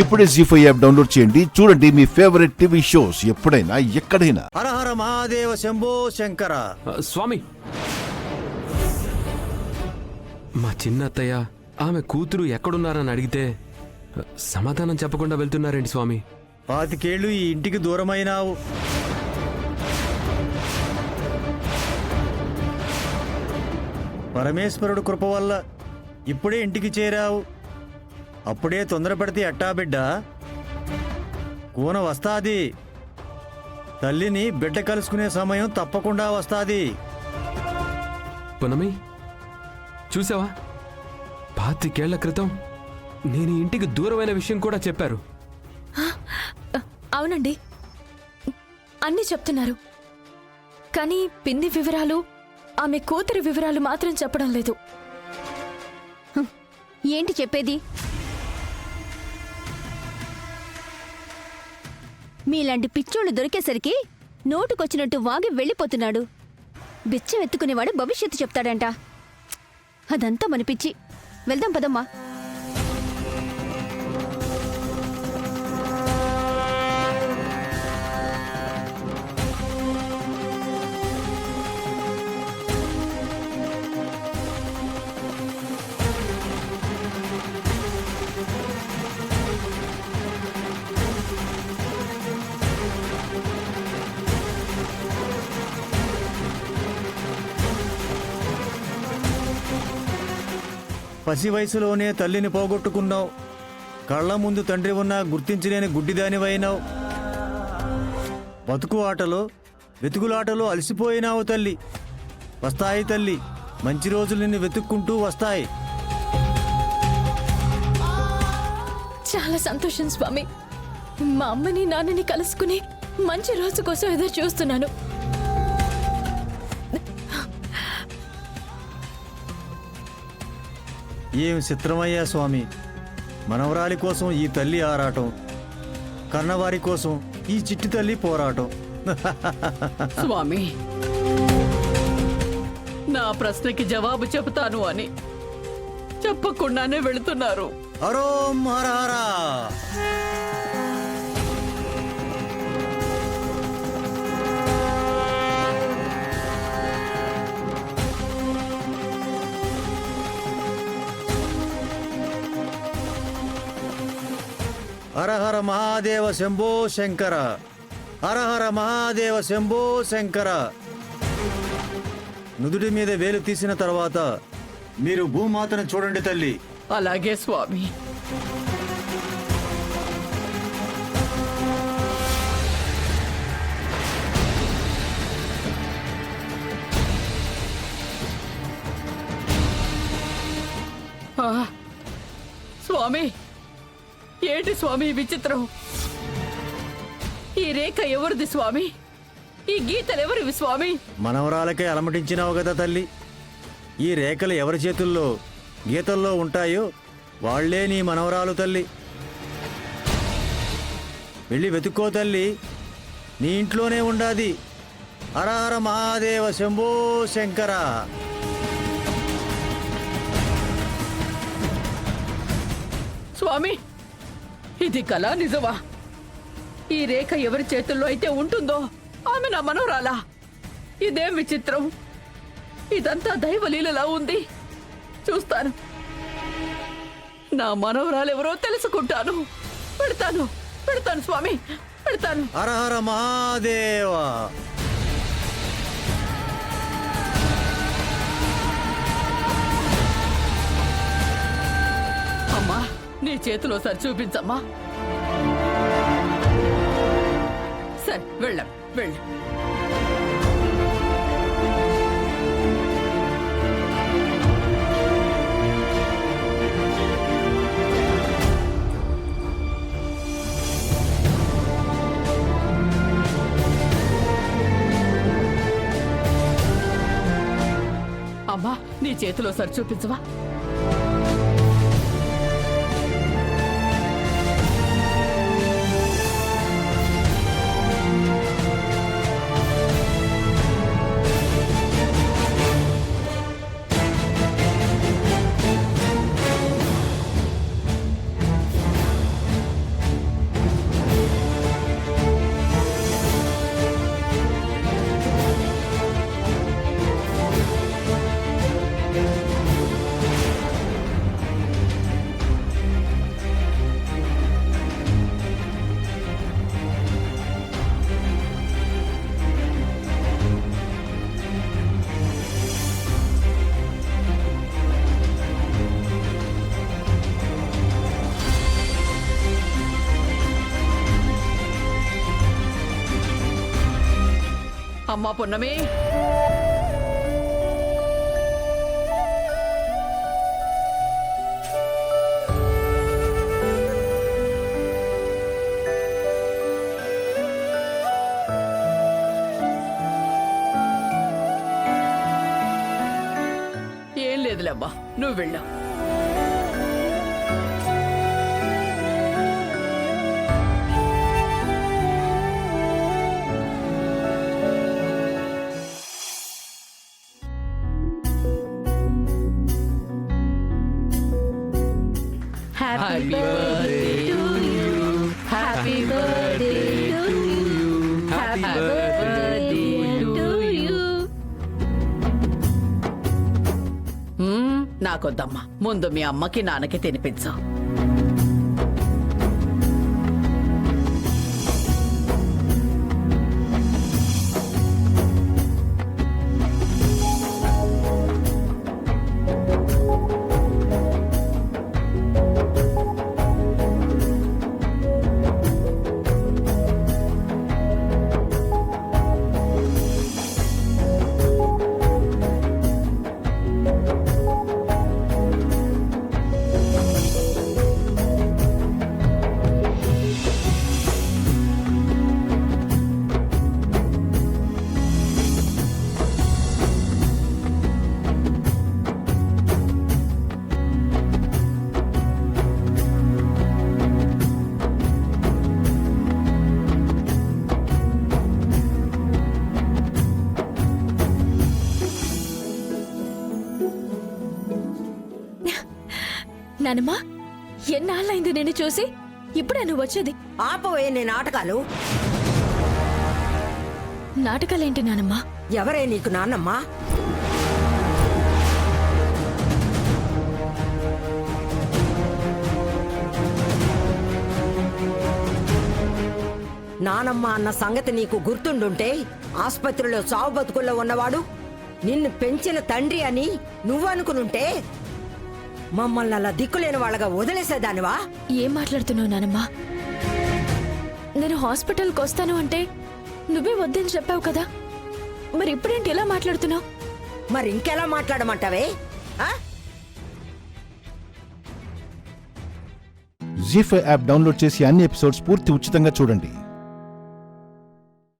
ఇప్పుడే జీ5 app download చేయండి. చూడండి మీ ఫేవరెట్ టీవీ షోస్ ఎప్పుడైనా ఎక్కడైనా. హర హర మహాదేవ శంభో శంకర. స్వామి, మా చిన్నత్తయ్య ఆమె కూతురు ఎక్కడున్నారని అడిగితే సమాధానం చెప్పకుండా వెళ్తున్నారేంటి స్వామి? 25 ఏళ్ళు ఈ ఇంటికి దూరమైనావు. పరమేశ్వరుడు కృప వల్ల ఇప్పుడే ఇంటికి చేరావు. అప్పుడే తొందరపడితే ఎట్టా బిడ్డ? కూన వస్తాది. తల్లిని బిడ్డ కలుసుకునే సమయం తప్పకుండా వస్తాది. పునమి, చూసావా? 25 ఏళ్ల క్రితం నేను ఈ ఇంటికి దూరమైన విషయం కూడా చెప్పారు. అవునండి, అన్నీ చెప్తున్నారు. కానీ పిన్ని వివరాలు, ఆమె కూతురి వివరాలు మాత్రం చెప్పడం లేదు. ఏంటి చెప్పేది? మీలాంటి పిచ్చోళ్ళు దొరికేసరికి నోటుకొచ్చినట్టు వాగి వెళ్ళిపోతున్నాడు. బిచ్చం ఎత్తుకునేవాడు భవిష్యత్తు చెప్తాడంట. అదంతా మన పిచ్చి. వెళ్దాం పదమ్మా. పసి వయసులోనే తల్లిని పోగొట్టుకున్నావు. కళ్ళ ముందు తండ్రి ఉన్నా గుర్తించలేని గుడ్డిదానివైనావు. బతుకు ఆటలో వెతుకులాటలో అలసిపోయినావు తల్లి. వస్తాయి తల్లి, మంచి రోజులు నిన్ను వెతుక్కుంటూ వస్తాయి. చాలా సంతోషం స్వామి. మా అమ్మని నాన్నని కలుసుకుని మంచి రోజు కోసం ఎదురు చూస్తున్నాను. ఏం చిత్రమయ్యా స్వామి. మనవరాలి కోసం ఈ తల్లి ఆరాటం, కన్నవారి కోసం ఈ చిట్టి తల్లి పోరాటం. స్వామి, నా ప్రశ్నకి జవాబు చెబుతాను అని చెప్పకుండానే వెళుతున్నారు. హరోం హర హర. హర హర మహాదేవ శంభో శంకర. హర హర మహాదేవ శంభో శంకర. నుదుటి మీద వేలు తీసిన తర్వాత మీరు భూమాతను చూడండి తల్లి. అలాగే స్వామి. స్వామి, ఏంటి స్వామి విచిత్రం? ఈ రేఖ ఎవరిది స్వామి? ఈ గీతలు ఎవరివి స్వామి? మనవరాలకే అలమటించినావు కదా తల్లి. ఈ రేఖలు ఎవరి చేతుల్లో గీతల్లో ఉంటాయో వాళ్లే నీ మనవరాలు తల్లి. వెళ్ళి వెతుక్కో తల్లి, నీ ఇంట్లోనే ఉండాది. హర హర మహాదేవ శంభో శంకర. స్వామి, ఇది కళ నిజమా? ఈ రేఖ ఎవరి చేతుల్లో అయితే ఉంటుందో ఆమె నా మనవరాలా? ఇదేం విచిత్రం! ఇదంతా దైవలీలలా ఉంది. చూస్తాను, నా మనవరాలెవరో తెలుసుకుంటాను. పెడతాను పెడతాను స్వామి, పెడతాను. హర హర మహాదేవ. అమ్మా, నీ చేతిలో సరి చూపించమ్మా. సరే, వెళ్ళాం, వెళ్ళాం. అమ్మా, నీ చేతిలో సరి చూపించవా? అమ్మా పున్నమి, ఏం లేదులేమ్మా, నువ్వు వెళ్ళు. Happy birthday to you. Happy birthday to you. Happy birthday to you. నాకొద్దమ్మా, ముందు మీ అమ్మకి నాన్నకి తినిపించు. నానమ్మా, ఎన్నాళ్ళైంది నేను చూసి? ఇప్పుడే నువ్వు వచ్చేది? ఆపవే నీ నాటకాలు. నాటకాలేంటి నానమ్మా? ఎవరే నీకు నాన్నమ్మా? నానమ్మ అన్న సంగతి నీకు గుర్తుండుంటే ఆస్పత్రిలో చావు బతుకుల్లో ఉన్నవాడు నిన్ను పెంచిన తండ్రి అని నువ్వనుకునుంటే మమ్మల్ని అలా దిక్కులేని వాళ్ళగా వదిలేసేదానివా? ఏం మాట్లాడుతున్నావు నానమ్మా? నేను హాస్పిటల్కి వస్తాను అంటే నువ్వే వద్దని చెప్పావు కదా, మరి ఇప్పుడేంటి ఎలా మాట్లాడుతున్నావు? మరి ఇంకెలా మాట్లాడమంటావే? జీ5 యాప్ డౌన్లోడ్ చేసి అన్ని ఎపిసోడ్స్ పూర్తి ఉచితంగా చూడండి.